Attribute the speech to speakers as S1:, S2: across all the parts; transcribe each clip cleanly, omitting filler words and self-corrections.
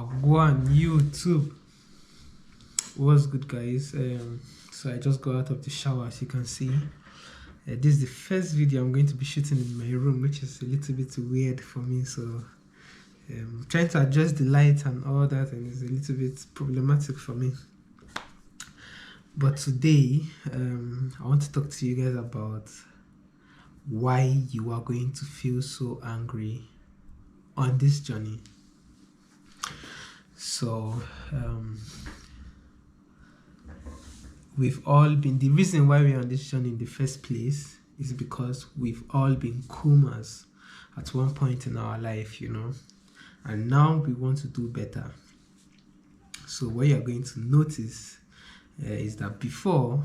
S1: Wagwan YouTube. What's good, guys? So I just got out of the shower, as you can see. This is the first video I'm going to be shooting in my room, which is a little bit weird for me. So trying to adjust the light and all that, and it's a little bit problematic for me. But today, I want to talk to you guys about why you are going to feel so angry on this journey. So we've all been, the reason why we're on this journey in the first place is because we've all been Kumas at one point in our life, you know, and now we want to do better. So what you're going to notice is that before,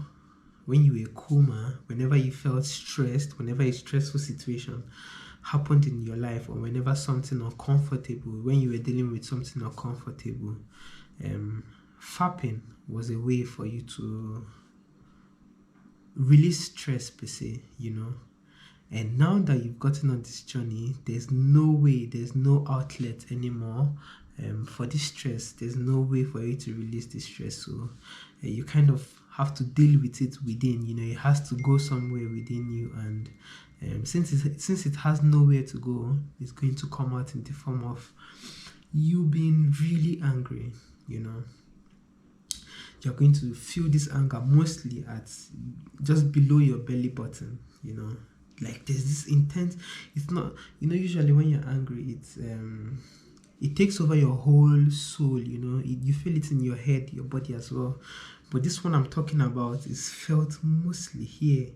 S1: when you were Kuma, whenever you felt stressed, whenever a stressful situation happened in your life, or whenever something uncomfortable, when you were dealing with something uncomfortable, fapping was a way for you to release stress per se, you know. And now that you've gotten on this journey, there's no way, there's no outlet anymore for this stress. There's no way for you to release this stress. So you kind of have to deal with it within, you know. It has to go somewhere within you, and since it has nowhere to go, it's going to come out in the form of you being really angry, you know. You're going to feel this anger mostly at just below your belly button, you know. Like there's this intense, it's not, you know, usually when you're angry, it takes over your whole soul, you know. You feel it in your head, your body as well. But this one I'm talking about is felt mostly here,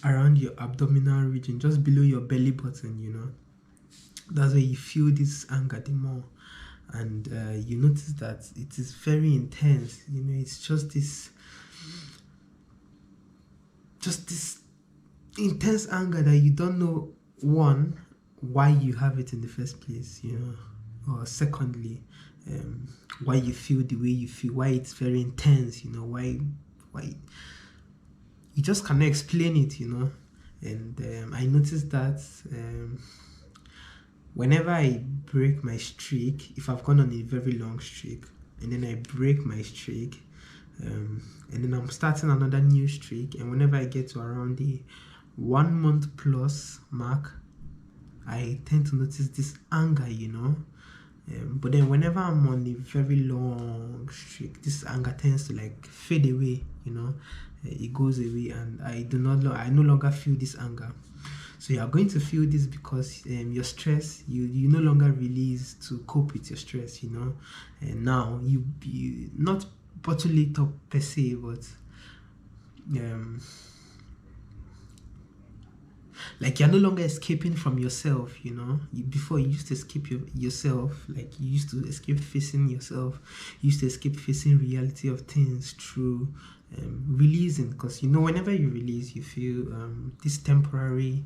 S1: around your abdominal region, just below your belly button, you know. That's where you feel this anger the more. And you notice that it is very intense, you know. It's just this intense anger that you don't know, one, why you have it in the first place, you know, or secondly, why you feel the way you feel, why it's very intense, you know, why you just cannot explain it, you know. And I noticed that whenever I break my streak, if I've gone on a very long streak and then I break my streak, and then I'm starting another new streak, and whenever I get to around the 1 month plus mark, I tend to notice this anger, you know. But then whenever I'm on a very long streak, this anger tends to like fade away, you know. It goes away, and I no longer feel this anger. So you are going to feel this because your stress, you no longer release to cope with your stress, you know. And now you not bottle it up per se, but like you're no longer escaping from yourself, you know. Before you used to escape yourself, like you used to escape facing yourself, you used to escape facing reality of things through releasing, because you know, whenever you release, you feel this temporary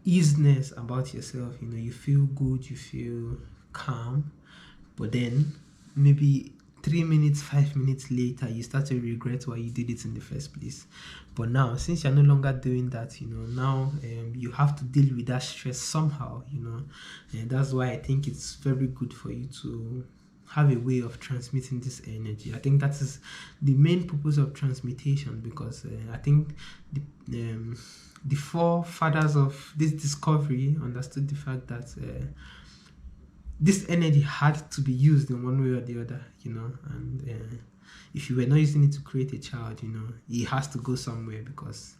S1: easiness about yourself, you know. You feel good, you feel calm, but then maybe 3 minutes, 5 minutes later, you start to regret why you did it in the first place. But now, since you're no longer doing that, you know, now you have to deal with that stress somehow, you know. And that's why I think it's very good for you to have a way of transmitting this energy. I think that is the main purpose of transmutation, because I think the forefathers of this discovery understood the fact that this energy had to be used in one way or the other, you know. And if you were not using it to create a child, you know, it has to go somewhere, because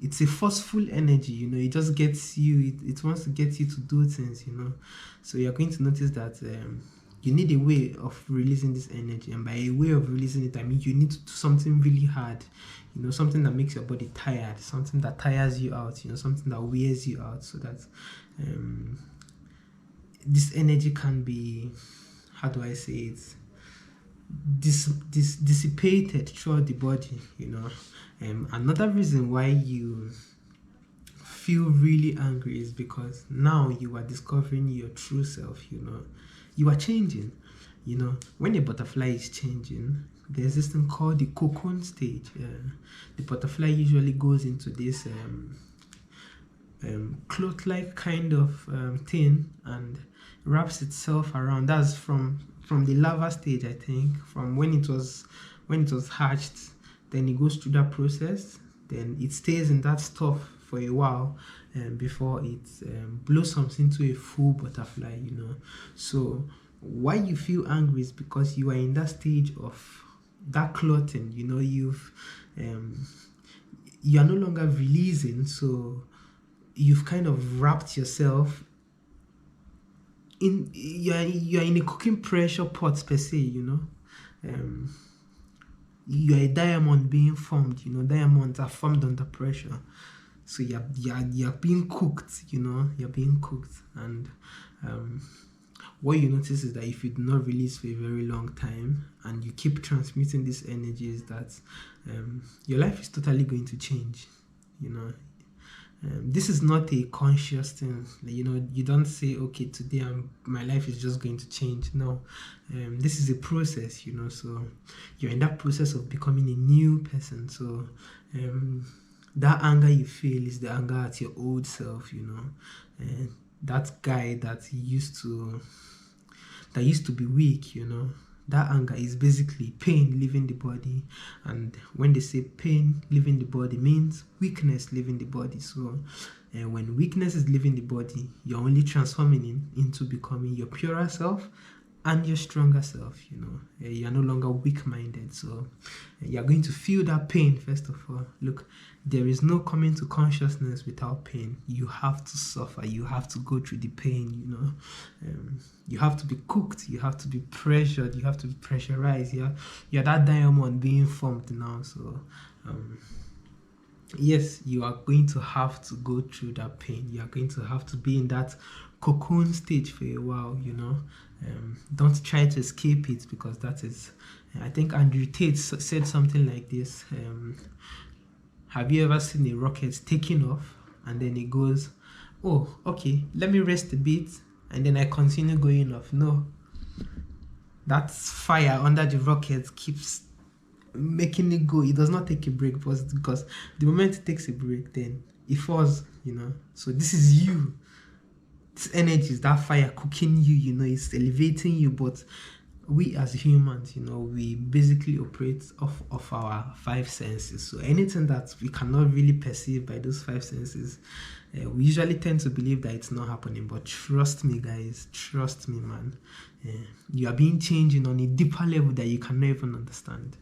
S1: it's a forceful energy, you know. It just gets you, it wants to get you to do things, you know. So you're going to notice that you need a way of releasing this energy, and by a way of releasing it, I mean you need to do something really hard, you know, something that makes your body tired, something that tires you out, you know, something that wears you out, so that this energy can be, how do I say it, dissipated throughout the body, you know. Another reason why you feel really angry is because now you are discovering your true self, you know. You are changing, you know. When a butterfly is changing, there's this thing called the Cocon Stage. The butterfly usually goes into this cloth-like kind of thing and wraps itself around. That's from the larva stage, I think, from when it was hatched. Then it goes through that process. Then it stays in that stuff for a while before it blossoms into a full butterfly. So why you feel angry is because you are in that stage of that clotting. You are no longer releasing, so you've kind of wrapped yourself in. You are in a cooking pressure pot per se. You are a diamond being formed. Diamonds are formed under pressure, so you're being cooked. You're being cooked. And what you notice is that if you do not release for a very long time and you keep transmitting this energy, is that your life is totally going to change. This is not a conscious thing. You don't say, okay, today my life is just going to change. No, this is a process. So you're in that process of becoming a new person. So that anger you feel is the anger at your old self. That guy that used to be weak. That anger is basically pain leaving the body, and when they say pain leaving the body, means weakness leaving the body. So when weakness is leaving the body, you're only transforming into becoming your purer self and your stronger self. You're no longer weak-minded. So you're going to feel that pain. First of all, look, there is no coming to consciousness without pain. You have to suffer. You have to go through the pain. You have to be cooked. You have to be pressured. You have to be pressurized. You're that diamond being formed now. So yes, you are going to have to go through that pain. You are going to have to be in that cocoon stage for a while. Don't try to escape it, because that is, I think Andrew Tate said something like this. Have you ever seen a rocket taking off and then it goes, oh, okay, let me rest a bit and then I continue going off? No, that fire under the rocket keeps making it go. It does not take a break, because the moment it takes a break, then it falls. So this is you. This energy is that fire cooking you. It's elevating you. But we as humans, we basically operate off of our five senses. So anything that we cannot really perceive by those five senses, we usually tend to believe that it's not happening. But trust me, guys, trust me, man, you are being changed on a deeper level that you cannot even understand.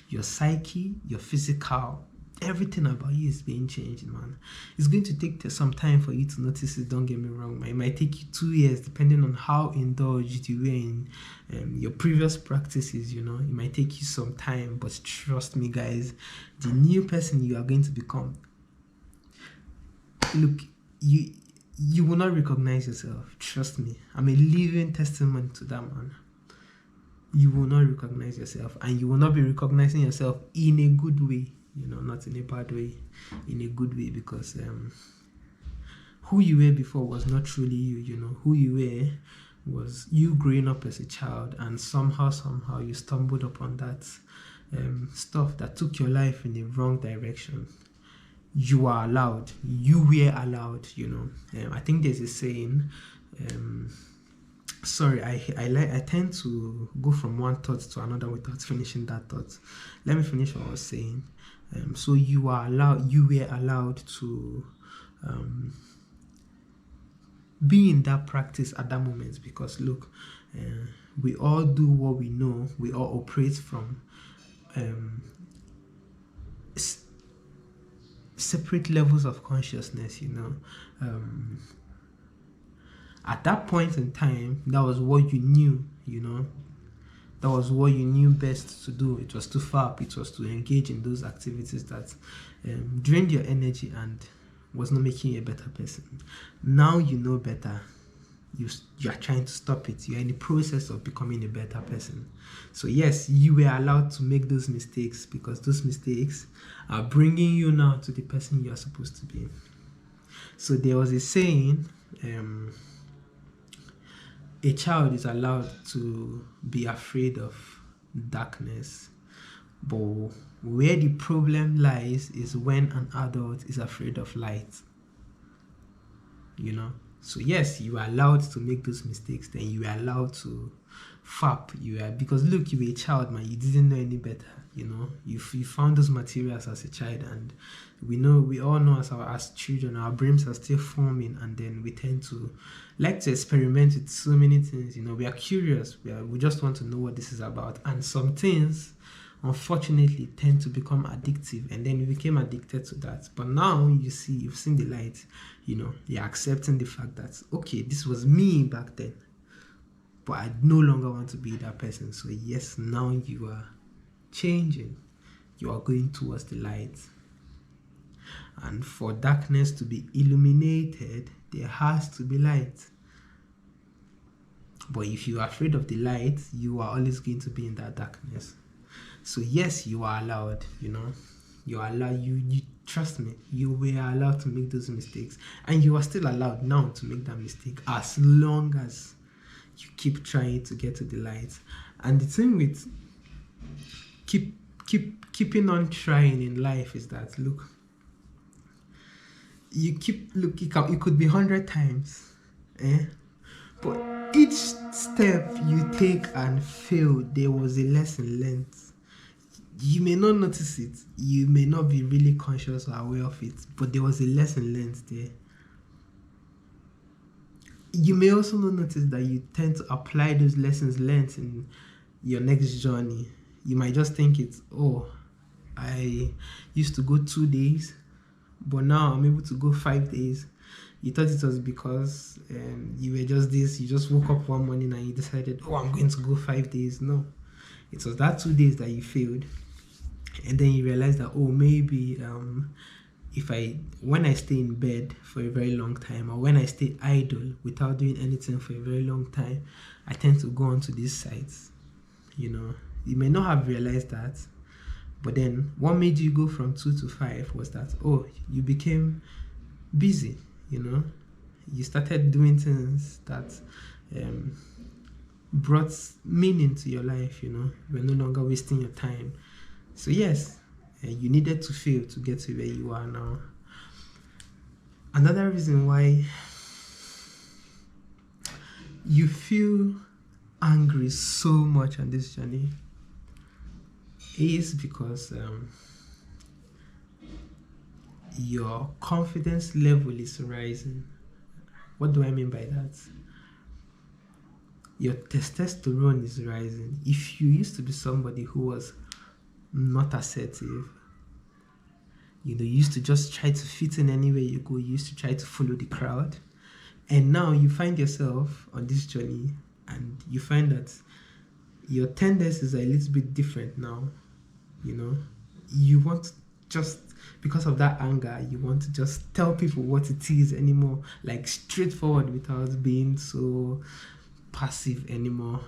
S1: Your psyche, your physical, everything about you is being changed, man. It's going to take some time for you to notice it, don't get me wrong. It might take you 2 years, depending on how indulged you were in your previous practices. It might take you some time, but trust me, guys, the new person you are going to become, look, you will not recognize yourself. Trust me, I'm a living testimony to that, man. You will not recognize yourself, and you will not be recognizing yourself in a good way, not in a bad way, in a good way, because who you were before was not truly you. Who you were was you growing up as a child, and somehow you stumbled upon that stuff that took your life in the wrong direction. You are allowed. You were allowed. I think there's a saying. Sorry, I tend to go from one thought to another without finishing that thought. Let me finish what I was saying. So you were allowed to be in that practice at that moment, because look, we all do what we know. We all operate from separate levels of consciousness. At that point in time, that was what you knew. That was what you knew best to do. It was to fap. It was to engage in those activities that drained your energy and was not making you a better person. Now you know better. You are trying to stop it. You are in the process of becoming a better person. So yes, you were allowed to make those mistakes, because those mistakes are bringing you now to the person you are supposed to be. So there was a saying, a child is allowed to be afraid of darkness, but where the problem lies is when an adult is afraid of light. you know. So yes, you are allowed to make those mistakes, then you are allowed to fap. Because look, you were a child, man, you didn't know any better, you know. You found those materials as a child, and we all know as children, our brains are still forming, and then we tend to like to experiment with so many things, you know. We are curious, we just want to know what this is about, and some things unfortunately tend to become addictive, and then you became addicted to that. But now you've seen the light, you know. You're accepting the fact that, okay, this was me back then, but I no longer want to be that person. So yes, now you are changing, you are going towards the light. And for darkness to be illuminated, there has to be light. But if you are afraid of the light, you are always going to be in that darkness. So yes, you are allowed, you know. You are allowed, you trust me, you were allowed to make those mistakes, and you are still allowed now to make that mistake, as long as you keep trying to get to the light. And the thing with keeping on trying in life is that, look, it could be 100 times, but each step you take and fail, there was a lesson learned. You may not notice it, you may not be really conscious or aware of it, but there was a lesson learned there. You may also not notice that you tend to apply those lessons learned in your next journey. You might just think it's, oh, I used to go 2 days, but now I'm able to go 5 days. You thought it was because you were just this, you just woke up one morning and you decided, oh, I'm going to go 5 days. No, it was that 2 days that you failed. And then you realize that, oh, maybe when I stay in bed for a very long time, or when I stay idle without doing anything for a very long time, I tend to go onto these sites, you know. You may not have realized that, but then what made you go from 2 to 5 was that, oh, you became busy, you know. You started doing things that brought meaning to your life, you know. You were no longer wasting your time. So yes, you needed to fail to get to where you are now. Another reason why you feel angry so much on this journey is because your confidence level is rising. What do I mean by that? Your testosterone is rising. If you used to be somebody who was not assertive, you know, you used to just try to fit in anywhere you go, you used to try to follow the crowd, and now you find yourself on this journey and you find that your tendencies are a little bit different now. You know, you want, just because of that anger, you want to just tell people what it is anymore, like straightforward, without being so passive anymore.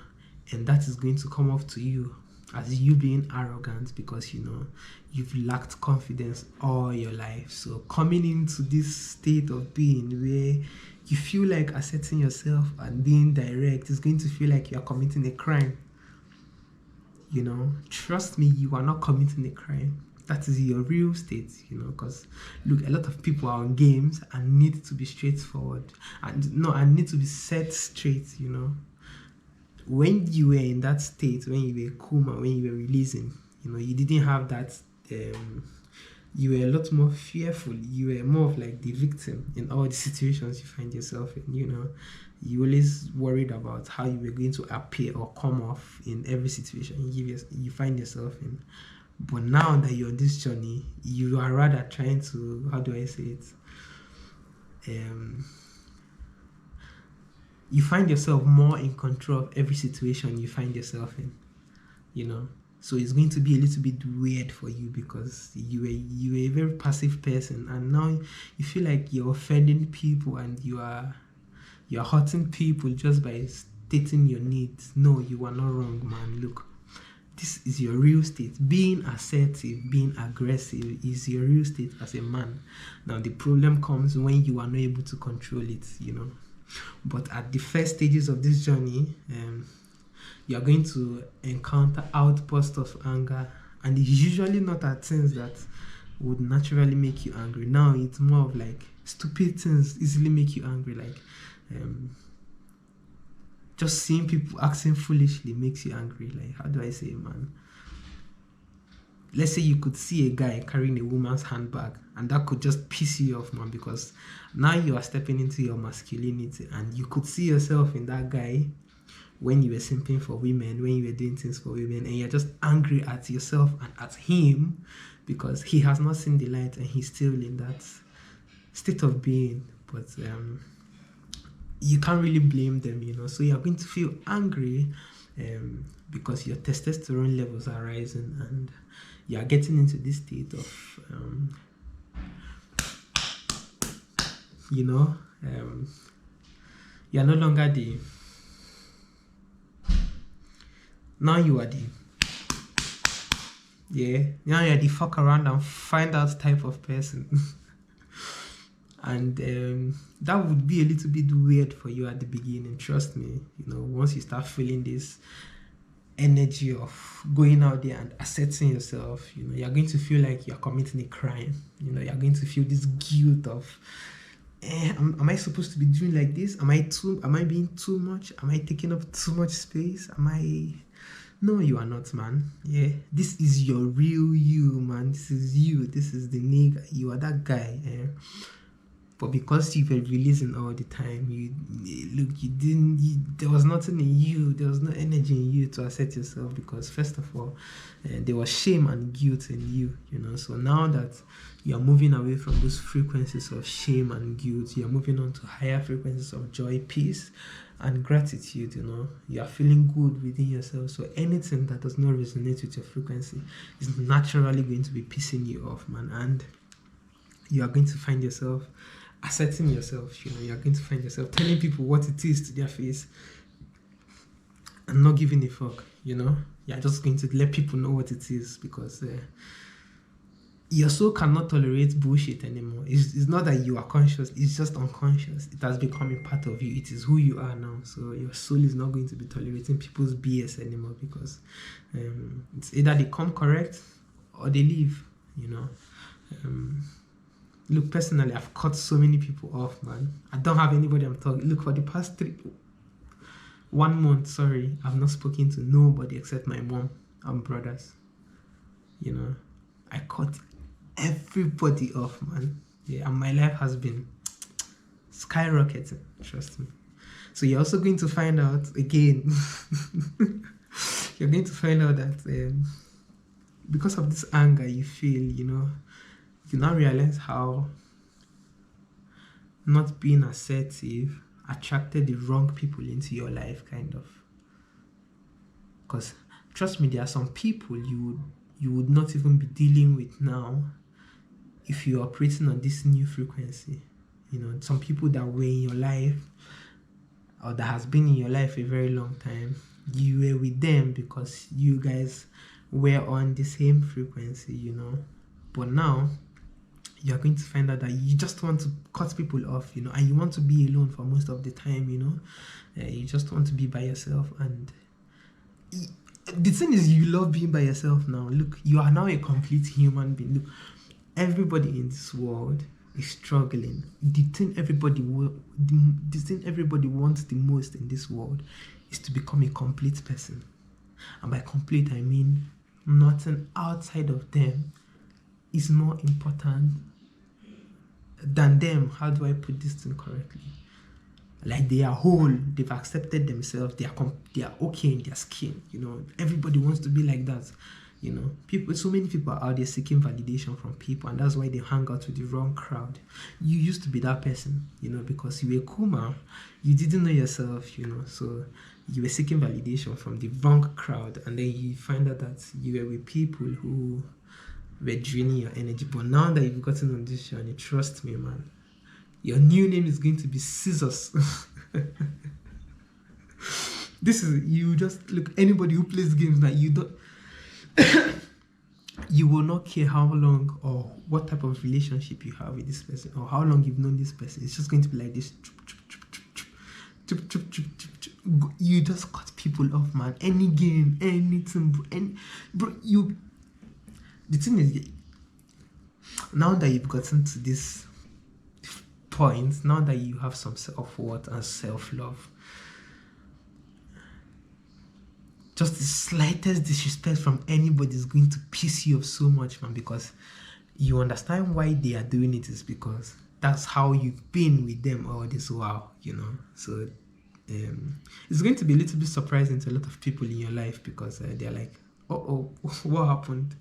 S1: And that is going to come off to you as you being arrogant, because, you know, you've lacked confidence all your life. So coming into this state of being where you feel like asserting yourself and being direct is going to feel like you are committing a crime. You know, trust me, you are not committing a crime. That is your real state, you know, because look, a lot of people are on games and need to be straightforward and need to be set straight, you know. When you were in that state, when you were coma, when you were releasing, you know, you didn't have that, you were a lot more fearful. You were more of like the victim in all the situations you find yourself in, you know. You always worried about how you were going to appear or come off in every situation you find yourself in. But now that you're on this journey, you are rather trying to, how do I say it? You find yourself more in control of every situation you find yourself in, you know. So it's going to be a little bit weird for you, because you were a very passive person, and now you feel like you're offending people and you're hurting people just by stating your needs. No, you are not wrong, man. Look, this is your real state. Being assertive, being aggressive is your real state as a man. Now the problem comes when you are not able to control it, you know. But at the first stages of this journey, you are going to encounter outbursts of anger, and it's usually not at things that would naturally make you angry. Now it's more of like Stupid things easily make you angry. Like just seeing people acting foolishly makes you angry. Like, how do I say, man? Let's say you could see a guy carrying a woman's handbag, and that could just piss you off, man, because now you are stepping into your masculinity, and you could see yourself in that guy when you were simping for women, when you were doing things for women, and you're just angry at yourself and at him because he has not seen the light and he's still in that state of being. But you can't really blame them, you know. So you're going to feel angry because your testosterone levels are rising and you are getting into this state of you know, you're no longer the, now you are the, yeah, now you're the fuck around and find out type of person. And that would be a little bit weird for you at the beginning, trust me. You know, once you start feeling this energy of going out there and asserting yourself, you know, you're going to feel like you're committing a crime. You know, you're going to feel this guilt of, am I supposed to be doing like this? Am I being too much? Am I taking up too much space? No, you are not, man. Yeah, this is your real you, man. This is you. This is the nigga. You are that guy. But because you were releasing all the time, there was nothing in you, there was no energy in you to assert yourself, because first of all, there was shame and guilt in you, you know. So now that you are moving away from those frequencies of shame and guilt, you are moving on to higher frequencies of joy, peace, and gratitude, you know. You are feeling good within yourself. So anything that does not resonate with your frequency is naturally going to be pissing you off, man. And you are going to find yourself asserting yourself, you know. You're going to find yourself telling people what it is to their face and not giving a fuck, you know. You're just going to let people know what it is, because your soul cannot tolerate bullshit anymore. It's not that you are conscious, it's just unconscious. It has become a part of you. It is who you are now. So your soul is not going to be tolerating people's BS anymore, because it's either they come correct or they leave, you know. Look, personally, I've cut so many people off, man. I don't have anybody I'm talking. Look, for the past 1 month, sorry, I've not spoken to nobody except my mom and brothers. You know, I cut everybody off, man. Yeah, and my life has been skyrocketing, trust me. So you're also going to find out again, you're going to find out that because of this anger you feel, you know, you now realize how not being assertive attracted the wrong people into your life, kind of. Because trust me, there are some people you would not even be dealing with now if you're operating on this new frequency. You know, some people that were in your life or that has been in your life a very long time, you were with them because you guys were on the same frequency, you know. But now you're going to find out that you just want to cut people off, you know, and you want to be alone for most of the time, you know. You just want to be by yourself. And the thing is, you love being by yourself now. Look, you are now a complete human being. Look, everybody in this world is struggling. The thing everybody wants the most in this world is to become a complete person. And by complete, I mean nothing outside of them is more important than them. How do I put this thing correctly? Like, they are whole, they've accepted themselves, they are okay in their skin, you know. Everybody wants to be like that, you know. So many people are out there seeking validation from people, and that's why they hang out with the wrong crowd. You used to be that person, you know, because you were cool, man. You didn't know yourself, you know, so you were seeking validation from the wrong crowd, and then you find out that you were with people who were draining your energy. But now that you've gotten on this journey, trust me, man, your new name is going to be Scissors. This is, you just look, anybody who plays games that you don't you will not care how long or what type of relationship you have with this person or how long you've known this person. It's just going to be like this. You just cut people off, man. Any game, anything, bro, the thing is, now that you've gotten to this point, now that you have some self-worth and self-love, just the slightest disrespect from anybody is going to piss you off so much, man, because you understand why they are doing it is because that's how you've been with them all this while, you know. So it's going to be a little bit surprising to a lot of people in your life, because they're like, oh, what happened?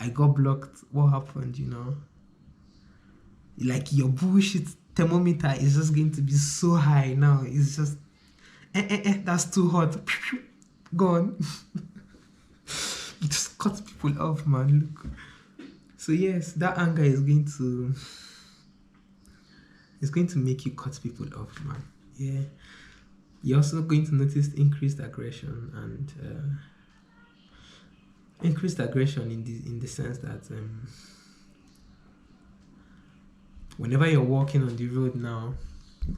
S1: I got blocked. What happened? You know, like your bullshit thermometer is just going to be so high now. It's just, that's too hot. Gone. You just cut people off, man. Look. So yes, that anger is going to make you cut people off, man. Yeah. You're also going to notice increased aggression, and increased aggression in the sense that whenever you're walking on the road now,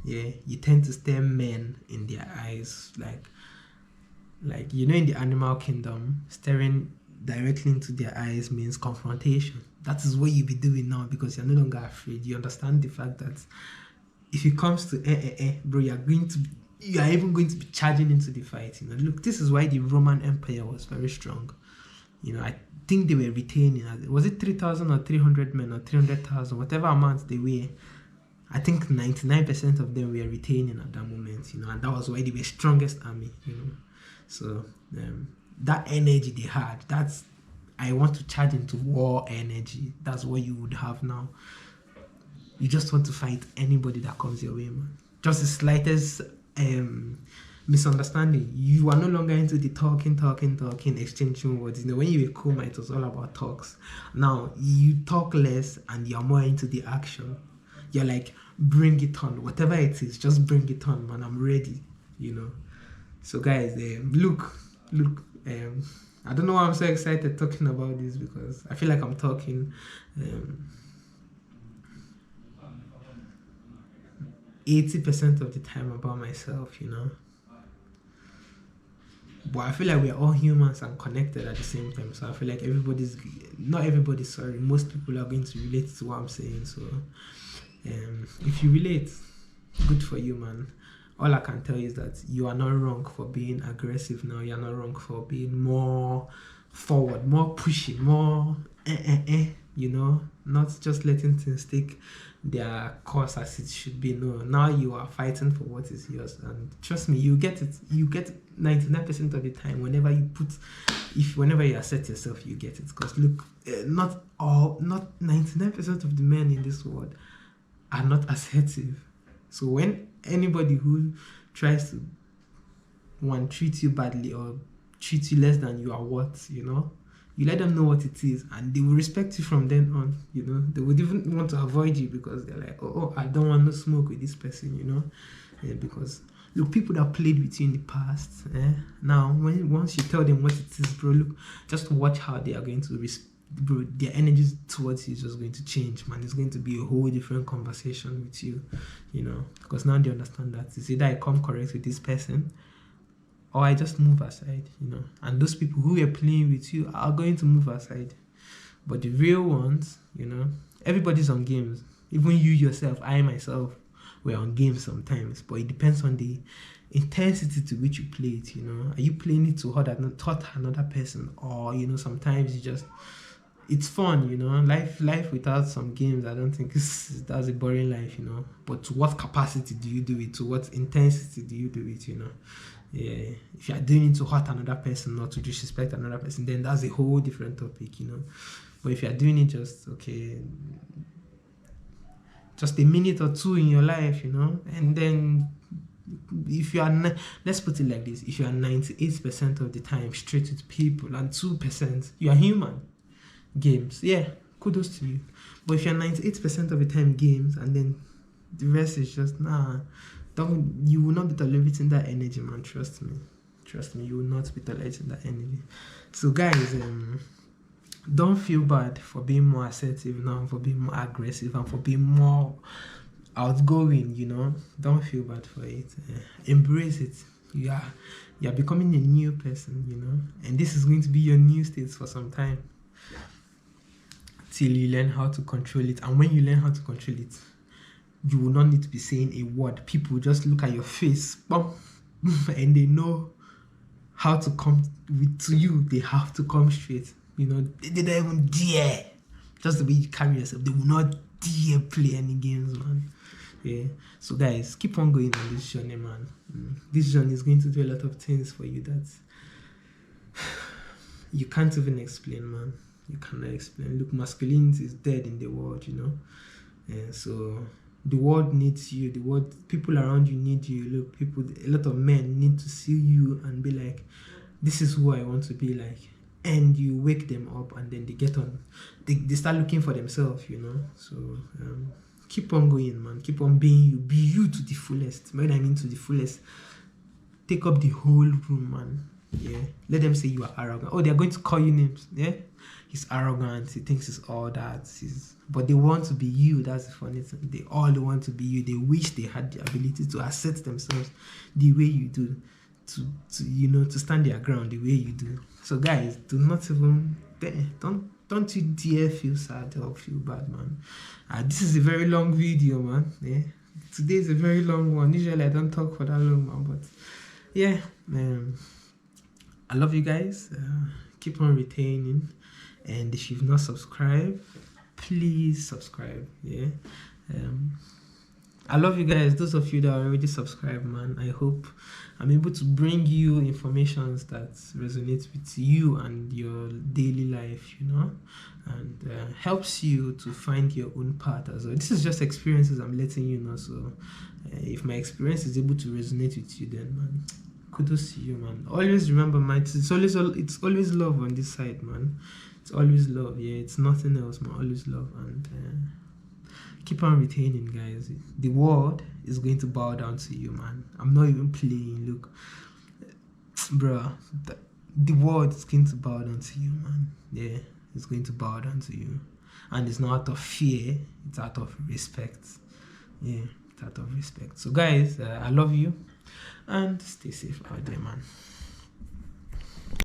S1: yeah, you tend to stare men in their eyes, like you know, in the animal kingdom, staring directly into their eyes means confrontation. That is what you be doing now, because you're no longer afraid. You understand the fact that if it comes to bro, you are even going to be charging into the fight. You know, look, this is why the Roman Empire was very strong. You know, I think they were retaining, was it 3,000 or 300 men or 300,000, whatever amount they were. I think 99% of them were retaining at that moment, you know, and that was why they were strongest army, you know. So that energy they had, that's, I want to charge into war energy. That's what you would have now. You just want to fight anybody that comes your way, man. Just the slightest misunderstanding, you are no longer into the talking, exchanging words. You know, when you were cool, it was all about talks. Now you talk less and you're more into the action. You're like, bring it on, whatever it is, just bring it on, man. I'm ready, you know. So guys, look, I don't know why I'm so excited talking about this, because I feel like I'm talking 80% of the time about myself, you know. But I feel like we're all humans and connected at the same time. So I feel like most people are going to relate to what I'm saying. So if you relate, good for you, man. All I can tell you is that you are not wrong for being aggressive now. You're not wrong for being more forward, more pushy, more you know, not just letting things take their course as it should be. No, now you are fighting for what is yours, and trust me, you get it. You get 99% of the time. Whenever you assert yourself, you get it. Because look, not 99% of the men in this world are not assertive. So when anybody who tries to treat you badly or treat you less than you are worth, you know, you let them know what it is, and they will respect you from then on. You know, they would even want to avoid you, because they're like, oh, I don't want to smoke with this person, you know. Because look, people that played with you in the past, now once you tell them what it is, bro, look, just watch how they are going to bro, their energy towards you is just going to change, man. It's going to be a whole different conversation with you, you know, because now they understand that it's either I come correct with this person, or I just move aside, you know. And those people who are playing with you are going to move aside. But the real ones, you know, everybody's on games. Even you yourself, I myself, we're on games sometimes. But it depends on the intensity to which you play it, you know. Are you playing it to hurt another person? Or, you know, sometimes it's fun, you know. Life without some games, I don't think that's a boring life, you know. But to what capacity do you do it? To what intensity do you do it, you know? Yeah, if you are doing it to hurt another person or to disrespect another person, then that's a whole different topic, you know. But if you are doing it just a minute or two in your life, you know, and then if you are, let's put it like this, if you are 98% of the time straight with people and 2% you are human, games, yeah, kudos to you. But if you're 98% of the time games, and then the rest is just you will not be tolerating that energy, man. Trust me, you will not be tolerating that energy. So guys, don't feel bad for being more assertive now, for being more aggressive, and for being more outgoing, you know. Don't feel bad for it. Embrace it. You're becoming a new person, you know, and this is going to be your new state for some time, till you learn how to control it. And when you learn how to control it, you will not need to be saying a word. People just look at your face, bum, and they know how to come to you. They have to come straight. You know, they don't even dare. Just the way you carry yourself, they will not dare play any games, man. Yeah. So guys, keep on going on this journey, man. This journey is going to do a lot of things for you that you can't even explain, man. You cannot explain. Look, masculinity is dead in the world, you know. Yeah, so the world needs you. The world, people around you need you. Look, people, a lot of men need to see you and be like, this is who I want to be like. And you wake them up, and then they get on. They start looking for themselves, you know. So keep on going, man. Keep on being you. Be you to the fullest. When I mean to the fullest, take up the whole room, man. Yeah. Let them say you are arrogant. Oh, they're going to call you names. Yeah. He's arrogant. He thinks he's all that. But they want to be you. That's the funny thing. They all want to be you. They wish they had the ability to assert themselves the way you do. To stand their ground the way you do. So guys, do not even don't you dare feel sad or feel bad, man. This is a very long video, man. Yeah, today is a very long one. Usually I don't talk for that long, man, but yeah, I love you guys. Keep on retaining, and if you've not subscribed, please subscribe. Yeah. I love you guys. Those of you that are already subscribed, man, I hope I'm able to bring you information that resonates with you and your daily life, you know, and helps you to find your own path as well. This is just experiences I'm letting you know. So if my experience is able to resonate with you, then, man, kudos to you, man. Always remember, man, it's always love on this side, man. It's always love. Yeah, it's nothing else, man. Always love. And keep on retaining, guys. The world is going to bow down to you, man. I'm not even playing. Look, bro, the world is going to bow down to you, man. Yeah, it's going to bow down to you. And it's not out of fear, it's out of respect. Yeah, it's out of respect. So guys, I love you, and stay safe out there, man.